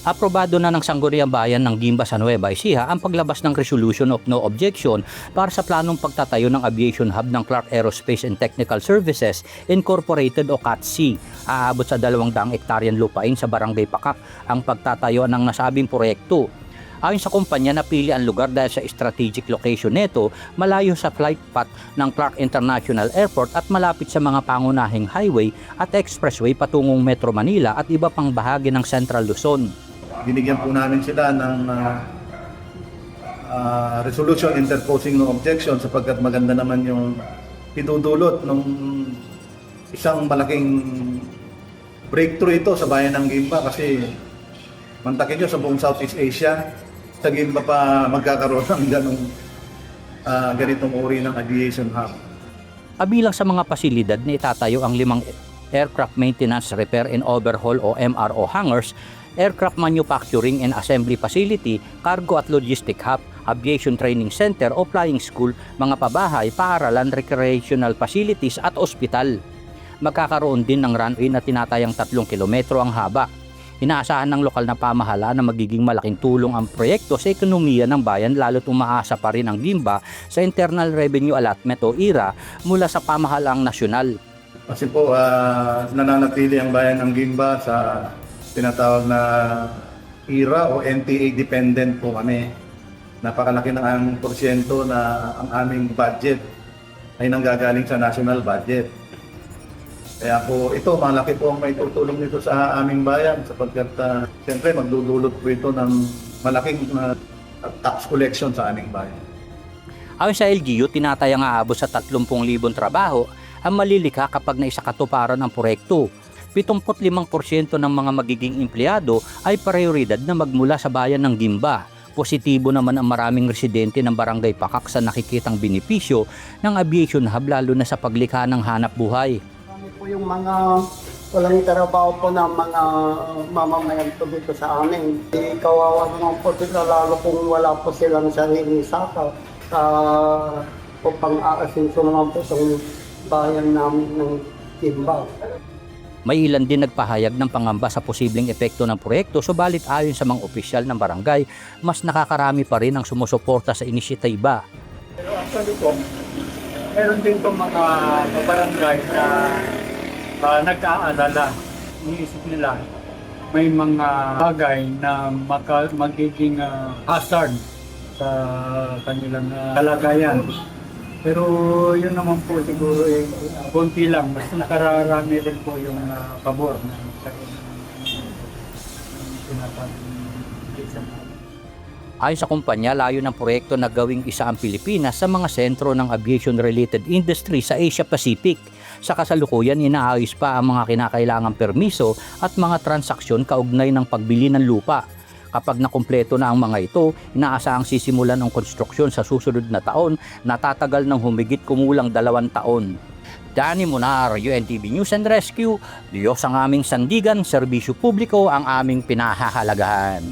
Aprobado na ng Sangguniang Bayan ng Guimba sa Nueva Ecija ang paglabas ng Resolution of No Objection para sa planong pagtatayo ng Aviation Hub ng Clark Aerospace and Technical Services Incorporated o CATC. Aabot sa 200 hektaryang lupain sa Barangay Pakak ang pagtatayo ng nasabing proyekto. Ayon sa kumpanya, napili ang lugar dahil sa strategic location nito, malayo sa flight path ng Clark International Airport at malapit sa mga pangunahing highway at expressway patungong Metro Manila at iba pang bahagi ng Central Luzon. Binigyan po namin sila ng resolution interposing no objection sapagkat maganda naman yung pinudulot ng isang malaking breakthrough ito sa bayan ng Guimba kasi mantakin nyo sa buong Southeast Asia, sa Guimba pa magkakaroon ng ganitong uri ng aviation hub. Kabilang sa mga pasilidad na itatayo ang 5 Aircraft Maintenance, Repair and Overhaul o MRO hangars, Aircraft Manufacturing and Assembly Facility, Cargo at Logistic Hub, Aviation Training Center o Flying School, mga pabahay, paaralan, recreational facilities at ospital. Magkakaroon din ng runway na tinatayang 3 kilometro ang haba. Inaasahan ng lokal na pamahalaan na magiging malaking tulong ang proyekto sa ekonomiya ng bayan lalo't umaasa pa rin ang Guimba sa Internal Revenue Allotment o IRA mula sa pamahalaang nasyonal. Kasi po nananatili ang bayan ng Guimba sa tinatawag na IRA o NTA dependent po kami. Napakalaki ng ang porsyento na ang aming budget ay nanggagaling sa national budget. Kaya po ito, malaki po ang may tutulong nito sa aming bayan sapagkat siyempre magdudulot po ito ng malaking tax collection sa aming bayan. Ayon sa LGU, tinatayang aabot sa 30,000 trabaho ang malilikha kapag naisakatuparan ang proyekto. 75% ng mga magiging empleyado ay prioridad na magmula sa bayan ng Guimba. Positibo naman ang maraming residente ng Barangay Pakak sa nakikitang benepisyo ng aviation hub lalo na sa paglikha ng hanap buhay. Kami po yung mga walang trabaho po ng mga mamamayan po dito sa amin. Kawawa naman po sila lalo kung wala po silang sariling saka upang aasinso naman po itong bayan namin ng Guimba. May ilan din nagpahayag ng pangamba sa posibleng epekto ng proyekto, subalit ayon sa mga opisyal ng barangay, mas nakakarami pa rin ang sumusuporta sa inisyatiba. Pero actually po, meron din po mga barangay na nagkaalala, iniisip nila may mga bagay na magiging hazard sa kanilang kalagayan. Pero yun naman po siguro konti lang, mas nakararami rin po yung pabor na Ayon sa kumpanya, layo ng proyekto na gawing isa ang Pilipinas sa mga sentro ng aviation-related industry sa Asia Pacific. Sa kasalukuyan, inaayos pa ang mga kinakailangang permiso at mga transaksyon kaugnay ng pagbili ng lupa. Kapag nakumpleto na ang mga ito, inaasahang sisimulan ang konstruksyon sa susunod na taon na tatagal ng humigit kumulang 2 taon. Danny Munar, UNTV News and Rescue, Diyos ang aming sandigan, serbisyo publiko ang aming pinahahalagahan.